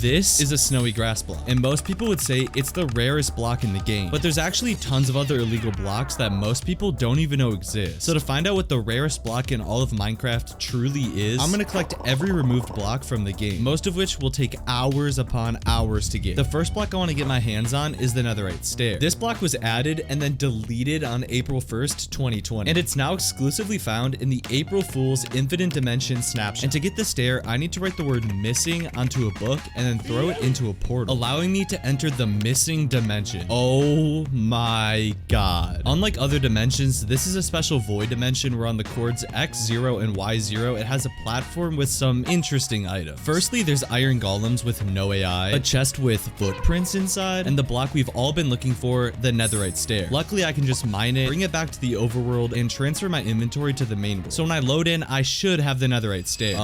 This is a snowy grass block, and most people would say it's the rarest block in the game, but there's actually tons of other illegal blocks that most people don't even know exist. So to find out what the rarest block in all of Minecraft truly is, I'm gonna collect every removed block from the game, most of which will take hours upon hours to get. The first block I want to get my hands on is the Netherite stair. This block was added and then deleted on April 1st, 2020, and it's now exclusively found in the April Fool's Infinite Dimension snapshot. And to get the stair, I need to write the word missing onto a book and then throw it into a portal, allowing me to enter the missing dimension. Oh my god. Unlike other dimensions, this is a special void dimension where on the chords X0 and Y0, it has a platform with some interesting items. Firstly, there's iron golems with no AI, a chest with footprints inside, and the block we've all been looking for, the Netherite stair. Luckily, I can just mine it, bring it back to the overworld, and transfer my inventory to the main world. So when I load in, I should have the Netherite stair.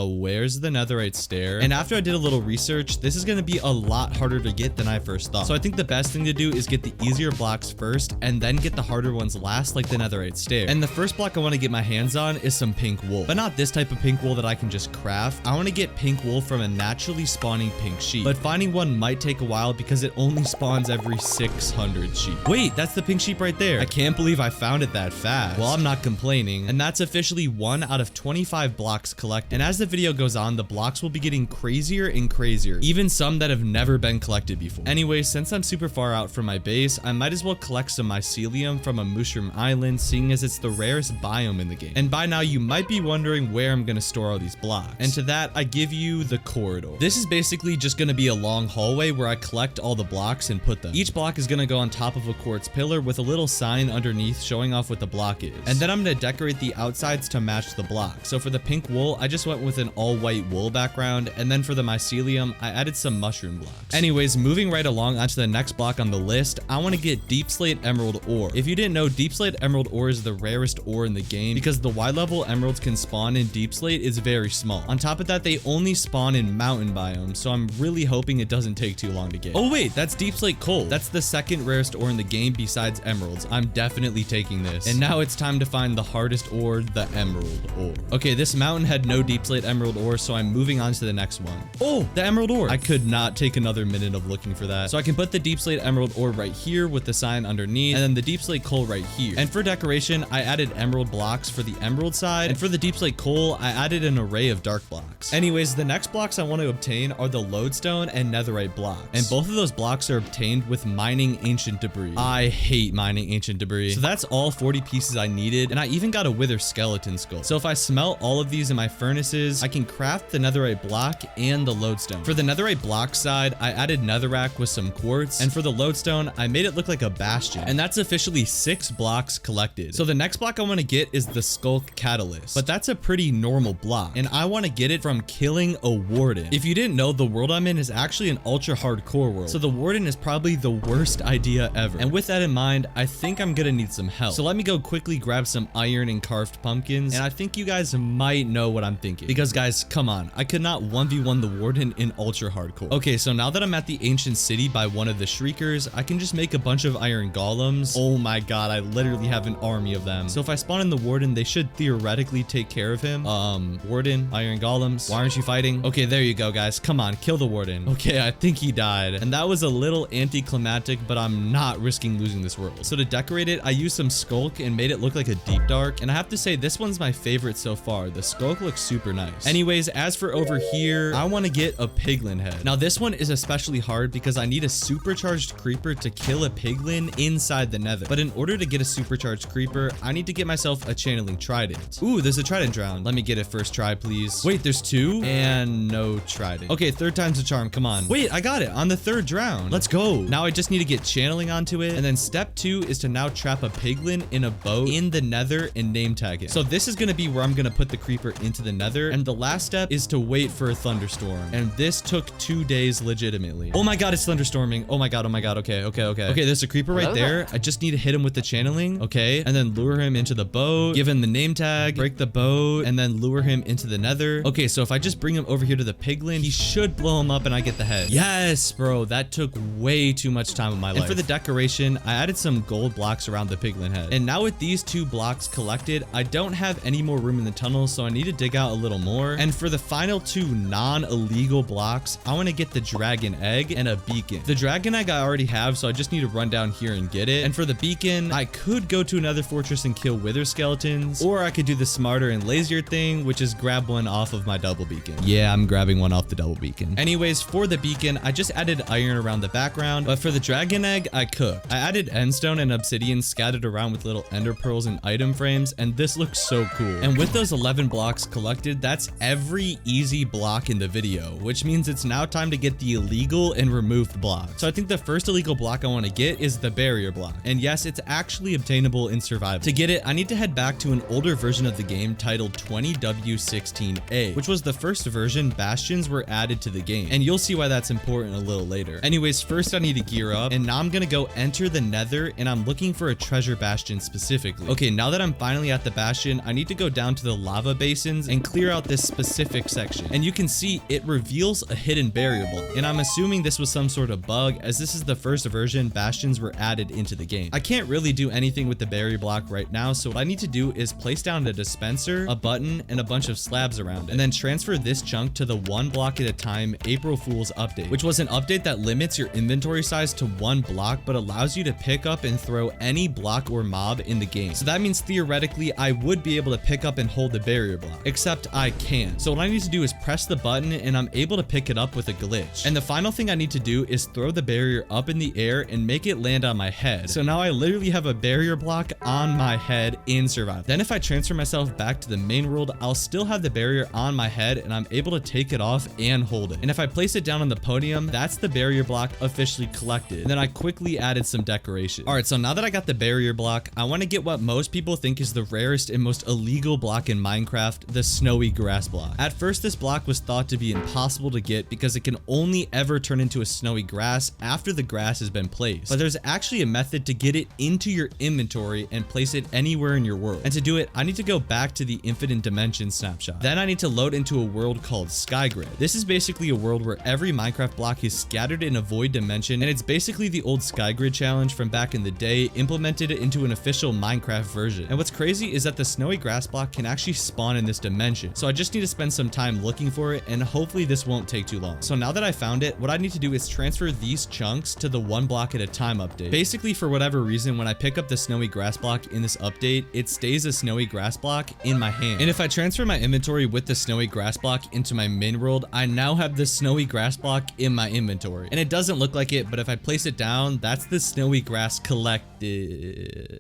Where's the Netherite stair? And after I did a little research, this is going to be a lot harder to get than I first thought. So I think the best thing to do is get the easier blocks first and then get the harder ones last, like the Netherite stair. And the first block I want to get my hands on is some pink wool, but not this type of pink wool that I can just craft. I want to get pink wool from a naturally spawning pink sheep, but finding one might take a while because it only spawns every 600 sheep. Wait, that's the pink sheep right there. I can't believe I found it that fast. Well, I'm not complaining. And that's officially 1 out of 25 blocks collected. And as the video goes on, the blocks will be getting crazier and crazier, even some that have never been collected before. Anyway, since I'm super far out from my base, I might as well collect some mycelium from a mushroom island, seeing as it's the rarest biome in the game. And by now you might be wondering where I'm gonna store all these blocks. And to that, I give you the corridor. This is basically just gonna be a long hallway where I collect all the blocks and put them. Each block is gonna go on top of a quartz pillar with a little sign underneath showing off what the block is. And then I'm gonna decorate the outsides to match the block. So for the pink wool, I just went with an all white wool background, and then for the mycelium, I added some mushroom blocks. Anyways, moving right along onto the next block on the list, I want to get deepslate emerald ore. If you didn't know, deepslate emerald ore is the rarest ore in the game because the Y level emeralds can spawn in deepslate is very small. On top of that, they only spawn in mountain biomes, so I'm really hoping it doesn't take too long to get. Oh wait, that's deepslate coal. That's the second rarest ore in the game besides emeralds. I'm definitely taking this. And now it's time to find the hardest ore, the emerald ore. Okay, this mountain had no deepslate emerald ore, so I'm moving on to the next one. Oh, the emerald ore. I could not take another minute of looking for that. So I can put the deepslate emerald ore right here with the sign underneath, and then the deepslate coal right here. And for decoration, I added emerald blocks for the emerald side, and for the deepslate coal, I added an array of dark blocks. Anyways, the next blocks I want to obtain are the lodestone and netherite blocks, and both of those blocks are obtained with mining ancient debris. I hate mining ancient debris. So that's all 40 pieces I needed, and I even got a wither skeleton skull. So if I smelt all of these in my furnaces, I can craft the netherite block and the lodestone. For the netherite block side, I added netherrack with some quartz, and for the lodestone, I made it look like a bastion. And that's officially 6 blocks collected. So the next block I want to get is the skulk catalyst, but that's a pretty normal block, and I want to get it from killing a warden. If you didn't know, the world I'm in is actually an ultra hardcore world, so the warden is probably the worst idea ever. And with that in mind, I think I'm gonna need some help. So let me go quickly grab some iron and carved pumpkins, and I think you guys might know what I'm thinking, because guys, come on, I could not 1v1 the warden in ultra hardcore. Okay, so now that I'm at the ancient city by one of the shriekers, I can just make a bunch of iron golems. Oh my god, I literally have an army of them. So if I spawn in the warden, they should theoretically take care of him. Warden, iron golems, why aren't you fighting? Okay, there you go, guys. Come on, kill the warden. Okay, I think he died, and that was a little anticlimactic, but I'm not risking losing this world. So to decorate it, I used some skulk and made it look like a deep dark, and I have to say this one's my favorite so far. The skulk looks super nice. Anyways, as for over here, I want to get a piglin head. Now this one is especially hard because I need a supercharged creeper to kill a piglin inside the nether. But in order to get a supercharged creeper, I need to get myself a channeling trident. Ooh, there's a trident drown. Let me get it first try, please. Wait, there's 2 and no trident. Okay, 3rd time's a charm. Come on. Wait, I got it on the 3rd drown. Let's go. Now I just need to get channeling onto it. And then step 2 is to now trap a piglin in a boat in the nether and name tag it. So this is going to be where I'm going to put the creeper into the nether. And the last step is to wait for a thunderstorm. And this took 2 days legitimately. Oh my god, it's thunderstorming. Oh my god, oh my god. Okay, there's a creeper right there. I just need to hit him with the channeling. Okay, and then lure him into the boat, give him the name tag, break the boat, and then lure him into the nether. Okay, so if I just bring him over here to the piglin, he should blow him up and I get the head. Yes, bro, that took way too much time of my life. And for the decoration, I added some gold blocks around the piglin head. And now with these 2 blocks collected, I don't have any more room in the tunnel, so I need to dig out a little more. And for the final 2 non-illegal blocks blocks, I want to get the dragon egg and a beacon. The dragon egg I already have, so I just need to run down here and get it. And for the beacon, I could go to another fortress and kill wither skeletons, or I could do the smarter and lazier thing, which is grab one off of my double beacon. Yeah, I'm grabbing one off the double beacon. Anyways, for the beacon, I just added iron around the background, but for the dragon egg, I cooked. I added endstone and obsidian scattered around with little ender pearls and item frames, and this looks so cool. And with those 11 blocks collected, that's every easy block in the video, which means it's now time to get the illegal and removed blocks. So I think the first illegal block I want to get is the barrier block. And yes, it's actually obtainable in survival. To get it, I need to head back to an older version of the game titled 20W16A, which was the first version bastions were added to the game. And you'll see why that's important a little later. Anyways, first I need to gear up, and now I'm gonna go enter the nether, and I'm looking for a treasure bastion specifically. Okay, now that I'm finally at the bastion, I need to go down to the lava basins and clear out this specific section. And you can see it reveals a hidden barrier block. And I'm assuming this was some sort of bug, as this is the first version bastions were added into the game. I can't really do anything with the barrier block right now, so what I need to do is place down a dispenser, a button, and a bunch of slabs around it, and then transfer this chunk to the 1 block at a time April Fool's update, which was an update that limits your inventory size to 1 block but allows you to pick up and throw any block or mob in the game. So that means theoretically I would be able to pick up and hold the barrier block, except I can't. So what I need to do is press the button, and I'm able to pick it up with a glitch. And the final thing I need to do is throw the barrier up in the air and make it land on my head. So now I literally have a barrier block on my head in survival. Then if I transfer myself back to the main world, I'll still have the barrier on my head, and I'm able to take it off and hold it. And if I place it down on the podium, that's the barrier block officially collected. And then I quickly added some decoration. All right, so now that I got the barrier block, I want to get what most people think is the rarest and most illegal block in Minecraft, the snowy grass block. At first, this block was thought to be impossible to get because it can only ever turn into a snowy grass after the grass has been placed. But there's actually a method to get it into your inventory and place it anywhere in your world. And to do it, I need to go back to the infinite dimension snapshot. Then I need to load into a world called Skygrid. This is basically a world where every Minecraft block is scattered in a void dimension, and it's basically the old Skygrid challenge from back in the day implemented into an official Minecraft version. And what's crazy is that the snowy grass block can actually spawn in this dimension. So I just need to spend some time looking for it, and hopefully this won't take too long. So now that I found it, what I need to do is transfer these chunks to the 1 block at a time update. Basically, for whatever reason, when I pick up the snowy grass block in this update, it stays a snowy grass block in my hand. And if I transfer my inventory with the snowy grass block into my main world, I now have the snowy grass block in my inventory. And it doesn't look like it, but if I place it down, that's the snowy grass collected.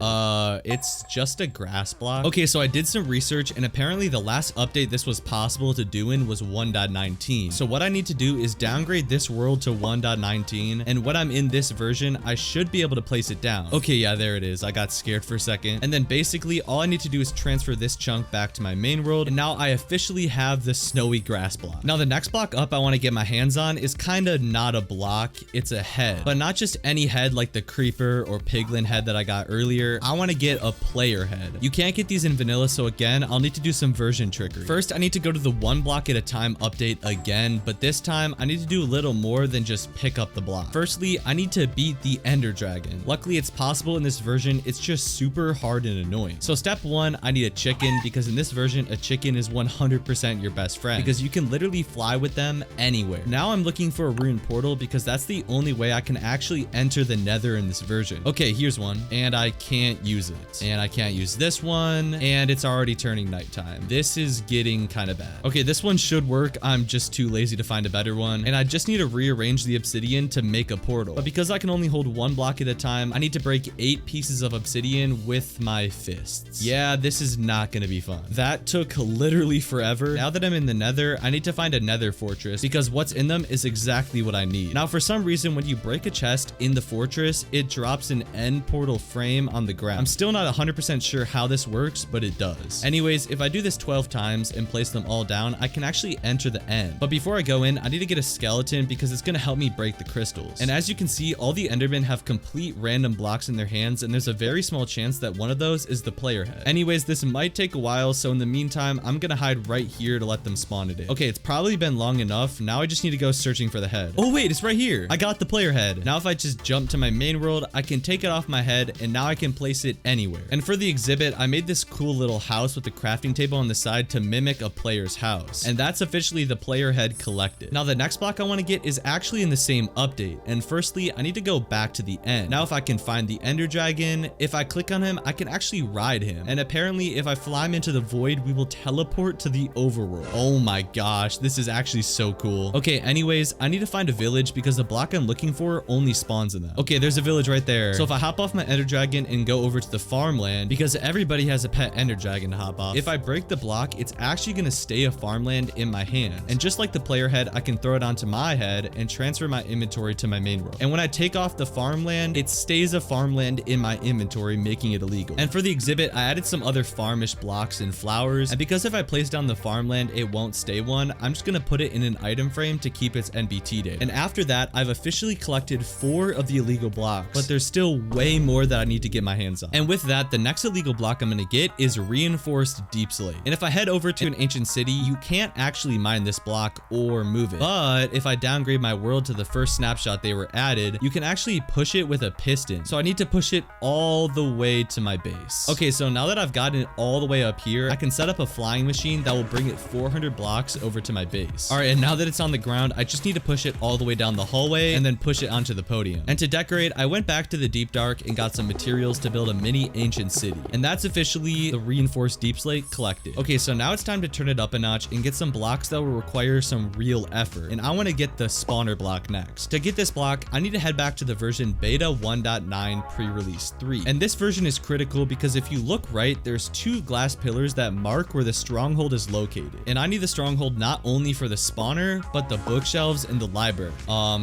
It's just a grass block. Okay, so I did some research, and apparently the last update this was possible to do in was 1.19. So what I need to do is downgrade this world to 1.19, and when I'm in this version, I should be able to place it down. Okay, yeah, there it is. I got scared for a second. And then basically all I need to do is transfer this chunk back to my main world, and now I officially have the snowy grass block. Now the next block up I want to get my hands on is kind of not a block, it's a head. But not just any head like the creeper or piglin head that I got earlier. I want to get a player head. You can't get these in vanilla, so again, I'll need to do some version trickery. First, I need to go to the 1 block at a time update again, but this time I need to do a little more than just pick up the block. Firstly, I need to beat the ender dragon. Luckily, it's possible in this version, it's just super hard and annoying. So step 1, I need a chicken, because in this version, a chicken is 100% your best friend, because you can literally fly with them anywhere. Now I'm looking for a ruined portal, because that's the only way I can actually enter the nether in this version. Okay, here's one, and I can't use it. And I can't use this one, and it's already turning nighttime. This is getting kind of bad. Okay, this one should work. I'm just too lazy to find a better one, and I just need to rearrange the obsidian to make a portal. But because I can only hold 1 block at a time, I need to break 8 pieces of obsidian with my fists. Yeah, this is not gonna be fun. That took literally forever. Now that I'm in the nether, I need to find a nether fortress, because what's in them is exactly what I need. Now, for some reason, when you break a chest in the fortress, it drops an end portal frame on the ground. I'm still not 100% sure how this works, but it does. Anyways, if I do this 12 times and place them all down, I can actually enter the end. But before I go in, I need to get a skeleton, because it's gonna help me break the crystals. And as you can see, all the endermen have complete random blocks in their hands, and there's a very small chance that one of those is the player head. Anyways, this might take a while, so in the meantime, I'm gonna hide right here to let them spawn it in. Okay, it's probably been long enough. Now I just need to go searching for the head. Oh wait, it's right here. I got the player head. Now if I just jump to my main world, I can take it off my head, and now I can place it anywhere. And for the exhibit, I made this cool little house with a crafting table on the side to mimic a player's house. And that's officially the player head collected. Now the next block I want to get is actually in the same update. And firstly, I need to go back to the end. Now if I can find the Ender Dragon, if I click on him, I can actually ride him. And apparently if I fly him into the void, we will teleport to the overworld. Oh my gosh, this is actually so cool. Okay, anyways, I need to find a village because the block I'm looking for only spawns in them. Okay, there's a village right there. So if I hop off my Ender Dragon and go over to the farmland, because everybody has a pet Ender Dragon to hop off, if I break the block, it's actually going to stay a farmland in my hand. And just like the player head, I can throw it onto my head and transfer my inventory to my main world. And when I take off the farmland, it stays a farmland in my inventory, making it illegal. And for the exhibit, I added some other farmish blocks and flowers. And because if I place down the farmland, it won't stay one, I'm just going to put it in an item frame to keep its NBT data. And after that, I've officially collected 4 of the illegal blocks, but there's still way more that I need to get my hands on. And with that, the next illegal block I'm going to get is reinforced deepslate. And if I head over to an ancient city, you can't actually mine this block or move it. But if I downgrade my world to the first snapshot they were added, you can actually push it with a piston. So I need to push it all the way to my base. Okay, so now that I've gotten it all the way up here, I can set up a flying machine that will bring it 400 blocks over to my base. All right, and now that it's on the ground, I just need to push it all the way down the hallway and then push it onto the podium. And to decorate, I went back to the deep dark and got some materials to build a mini ancient city. And that's officially the reinforced deepslate collected. Okay, so now it's time to turn it up a notch and get some blocks that will require some real effort. And I want to get the spawner block next. To get this block, I need to head back to the version beta 1.9 pre-release 3. And this version is critical because if you look right, there's 2 glass pillars that mark where the stronghold is located. And I need the stronghold not only for the spawner, but the bookshelves and the library.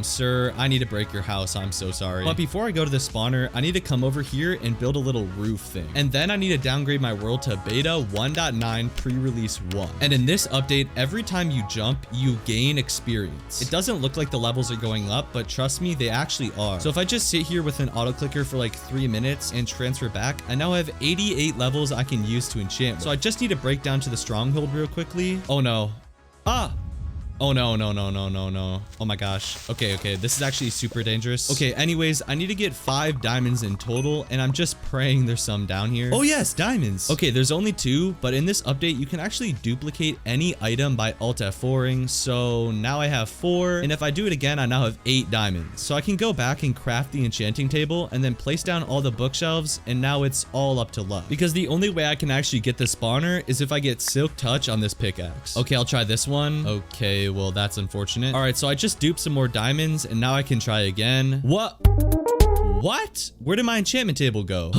Sir, I need to break your house. I'm so sorry. But before I go to the spawner, I need to come over here and build a little roof thing. And then I need to downgrade my world to beta 1.9 pre-release 1. And in this update, every time you jump, you gain experience. It doesn't look like the levels are going up, but trust me, they actually are. So if I just sit here with an auto clicker for like 3 minutes and transfer back, I now have 88 levels I can use to enchant. So I just need to break down to the stronghold real quickly. Oh no. Ah! Oh no, no, no, no, no, no. Oh my gosh. Okay, this is actually super dangerous. Okay, anyways, I need to get 5 diamonds in total, and I'm just praying there's some down here. Oh yes, diamonds. Okay, there's only 2, but in this update, you can actually duplicate any item by Alt F4ing. So now I have 4, and if I do it again, I now have 8 diamonds. So I can go back and craft the enchanting table and then place down all the bookshelves, and now it's all up to luck. Because the only way I can actually get the spawner is if I get Silk Touch on this pickaxe. Okay, I'll try this one. Okay, well, that's unfortunate. All right, so I just duped some more diamonds and now I can try again. What? Where did my enchantment table go?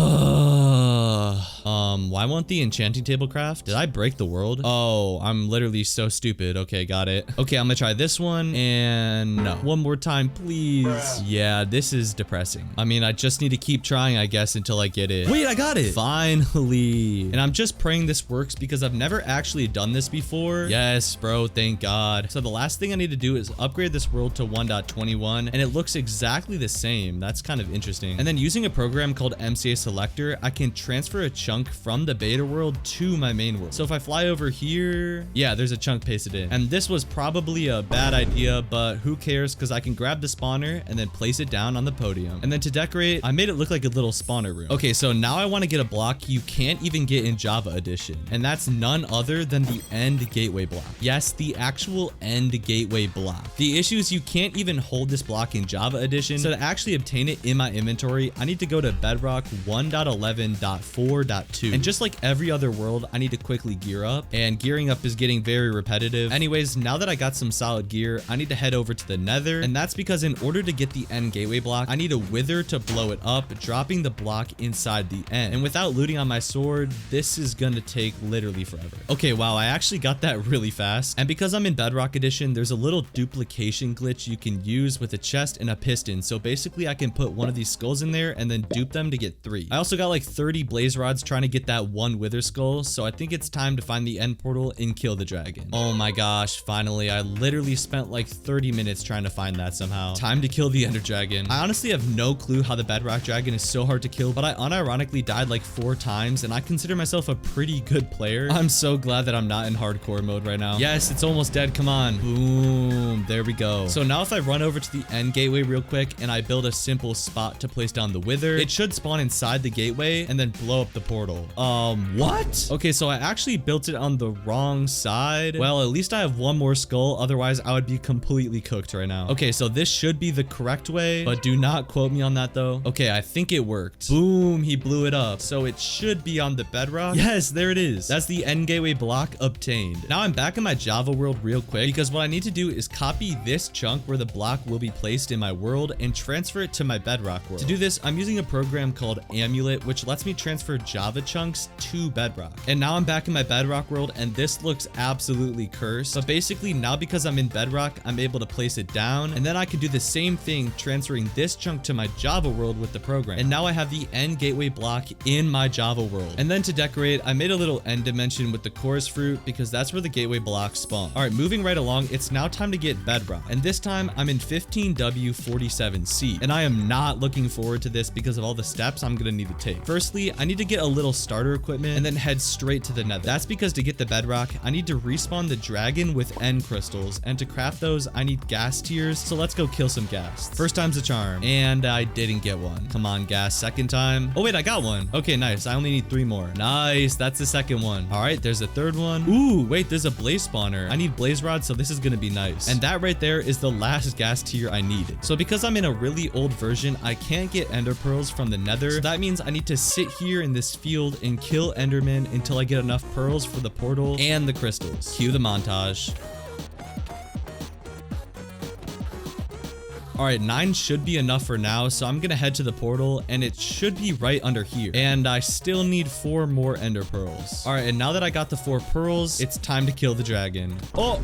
Why won't the enchanting table craft? Did I break the world? Oh, I'm literally so stupid. Okay, got it. Okay, I'm gonna try this one and no. One more time, please. Yeah, this is depressing. I mean, I just need to keep trying, I guess, until I get it. Wait, I got it. Finally. And I'm just praying this works because I've never actually done this before. Yes, bro, thank God. So the last thing I need to do is upgrade this world to 1.21 and it looks exactly the same. That's kind of interesting. And then using a program called MCA Selector, I can transfer a chunk from the beta world to my main world. So if I fly over here, yeah, there's a chunk pasted in. And this was probably a bad idea, but who cares? Because I can grab the spawner and then place it down on the podium. And then to decorate, I made it look like a little spawner room. Okay, so now I want to get a block you can't even get in Java Edition. And that's none other than the end gateway block. Yes, the actual end gateway block. The issue is you can't even hold this block in Java Edition. So to actually obtain it in my inventory, I need to go to bedrock 1.11.4.2. And just like every other world, I need to quickly gear up, and gearing up is getting very repetitive. Anyways, now that I got some solid gear, I need to head over to the nether, and that's because in order to get the end gateway block, I need a wither to blow it up, dropping the block inside the end. And without looting on my sword, this is gonna take literally forever. Okay, wow, I actually got that really fast. And because I'm in Bedrock Edition, there's a little duplication glitch you can use with a chest and a piston. So basically I can put one of these skulls in there and then dupe them to get 3. I also got like 30 blaze rods trying to get that one wither skull, so I think it's time to find the end portal and kill the dragon. Oh my gosh, finally. I literally spent like 30 minutes trying to find that somehow. Time to kill the ender dragon. I honestly have no clue how the bedrock dragon is so hard to kill, but I unironically died like 4 times, and I consider myself a pretty good player. I'm so glad that I'm not in hardcore mode right now. Yes, it's almost dead. Come on. Boom. There we go. So now if I run over to the end gateway real quick and I build a simple spot to place down the wither, it should spawn inside the gateway and then blow up the portal. What? Okay, so I actually built it on the wrong side. Well, at least I have one more skull. Otherwise, I would be completely cooked right now. Okay, so this should be the correct way, but do not quote me on that though. Okay, I think it worked. Boom, he blew it up. So it should be on the bedrock. Yes, there it is. That's the end gateway block obtained. Now I'm back in my Java world real quick because what I need to do is copy this chunk where the block will be placed in my world and transfer it to my bedrock world. To do this, I'm using a program called Amulet, which lets me transfer Java chunks to bedrock. And now I'm back in my bedrock world, and this looks absolutely cursed. But basically now because I'm in bedrock, I'm able to place it down, and then I can do the same thing transferring this chunk to my Java world with the program. And now I have the end gateway block in my Java world. And then to decorate, I made a little end dimension with the chorus fruit because that's where the gateway blocks spawn. All right, moving right along, it's now time to get bedrock. And this time I'm in 15W47C. And I am not looking forward to this because of all the steps I'm gonna need to take. Firstly, I need to get a little starter equipment and then head straight to the nether. That's because to get the bedrock, I need to respawn the dragon with end crystals. And to craft those, I need gas tiers. So let's go kill some gas. First time's a charm. And I didn't get one. Come on, gas. Second time. Oh wait, I got one. Okay, nice. I only need 3 more. Nice. That's the second one. All right, there's a third one. Ooh, wait, there's a blaze spawner. I need blaze rods, so this is gonna be nice. And that right there is the last gas tier I needed. So because I'm in a really old version, I can't get ender pearls from the nether. So that means I need to sit here in this field and kill endermen until I get enough pearls for the portal and the crystals. Cue the montage. All right, 9 should be enough for now, so I'm gonna head to the portal, and it should be right under here. And I still need 4 more ender pearls. All right, and now that I got the 4 pearls, it's time to kill the dragon. Oh!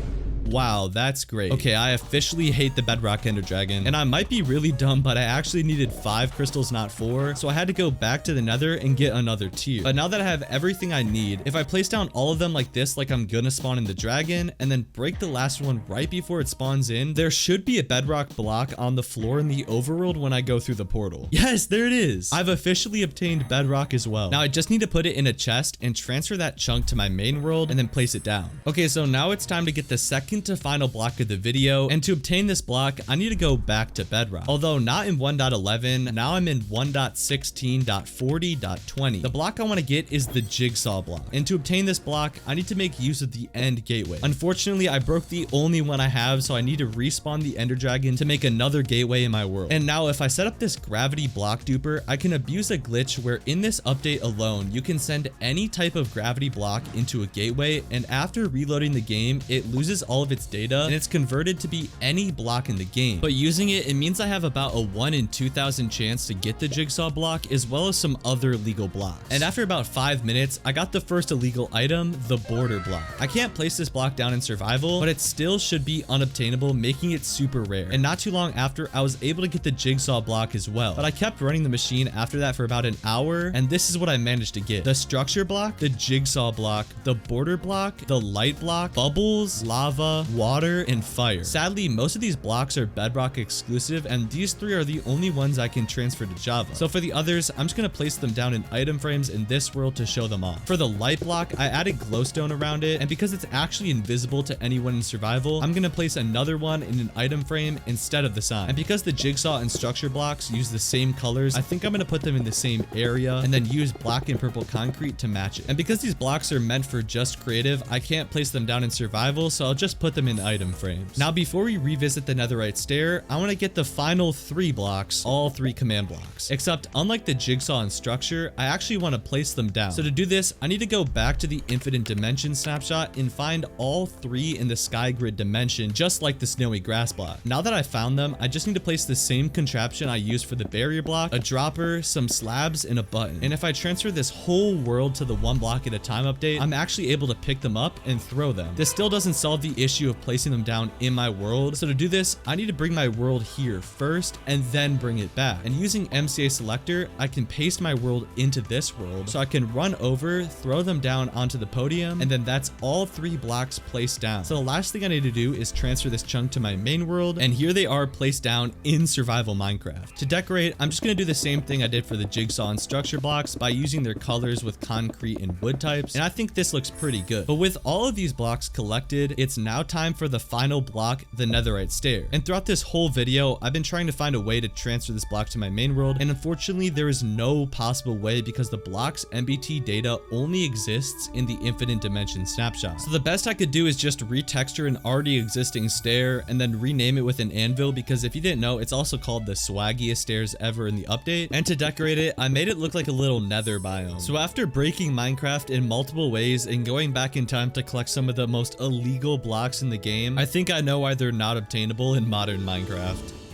Wow, that's great. Okay, I officially hate the bedrock ender dragon, and I might be really dumb, but I actually needed 5 crystals, not 4, so I had to go back to the nether and get another tier. But now that I have everything I need, if I place down all of them like this, like I'm gonna spawn in the dragon, and then break the last one right before it spawns in, there should be a bedrock block on the floor in the overworld when I go through the portal. Yes, there it is. I've officially obtained bedrock as well. Now I just need to put it in a chest and transfer that chunk to my main world and then place it down. Okay, so now it's time to get the second to final block of the video, and to obtain this block I need to go back to bedrock, although not in 1.11. now I'm in 1.16.40.20. The block I want to get is the jigsaw block, and to obtain this block I need to make use of the end gateway. Unfortunately, I broke the only one I have, so I need to respawn the ender dragon to make another gateway in my world. And now if I set up this gravity block duper, I can abuse a glitch where in this update alone you can send any type of gravity block into a gateway, and after reloading the game it loses all of its data and it's converted to be any block in the game. But using it means I have about a 1 in 2,000 chance to get the jigsaw block, as well as some other illegal blocks. And after about 5 minutes, I got the first illegal item, the border block. I can't place this block down in survival, but it still should be unobtainable, making it super rare. And not too long after, I was able to get the jigsaw block as well. But I kept running the machine after that for about an hour, and this is what I managed to get: the structure block, the jigsaw block, the border block, the light block, bubbles, lava, water, and fire. Sadly, most of these blocks are bedrock exclusive, and these 3 are the only ones I can transfer to Java. So for the others, I'm just gonna place them down in item frames in this world to show them off. For the light block, I added glowstone around it, and because it's actually invisible to anyone in survival, I'm gonna place another one in an item frame instead of the sign. And because the jigsaw and structure blocks use the same colors, I think I'm gonna put them in the same area and then use black and purple concrete to match it. And because these blocks are meant for just creative, I can't place them down in survival, so I'll just put them in item frames. Now before we revisit the netherite stair, I want to get the final 3 blocks, all 3 command blocks. Except unlike the jigsaw and structure, I actually want to place them down. So to do this, I need to go back to the infinite dimension snapshot and find all 3 in the sky grid dimension, just like the snowy grass block. Now that I found them, I just need to place the same contraption I used for the barrier block, a dropper, some slabs, and a button. And if I transfer this whole world to the 1 block at a time update, I'm actually able to pick them up and throw them. This still doesn't solve the issue of placing them down in my world. So to do this, I need to bring my world here first and then bring it back. And using MCA selector, I can paste my world into this world. So I can run over, throw them down onto the podium, and then that's all 3 blocks placed down. So the last thing I need to do is transfer this chunk to my main world, and here they are placed down in survival Minecraft. To decorate, I'm just going to do the same thing I did for the jigsaw and structure blocks by using their colors with concrete and wood types, and I think this looks pretty good. But with all of these blocks collected, it's now time for the final block, the netherite stair. And throughout this whole video, I've been trying to find a way to transfer this block to my main world, and unfortunately there is no possible way because the block's MBT data only exists in the infinite dimension snapshot. So the best I could do is just retexture an already existing stair and then rename it with an anvil, because if you didn't know, it's also called the swaggiest stairs ever in the update. And to decorate it, I made it look like a little nether biome. So after breaking Minecraft in multiple ways and going back in time to collect some of the most illegal blocks in the game, I think I know why they're not obtainable in modern Minecraft.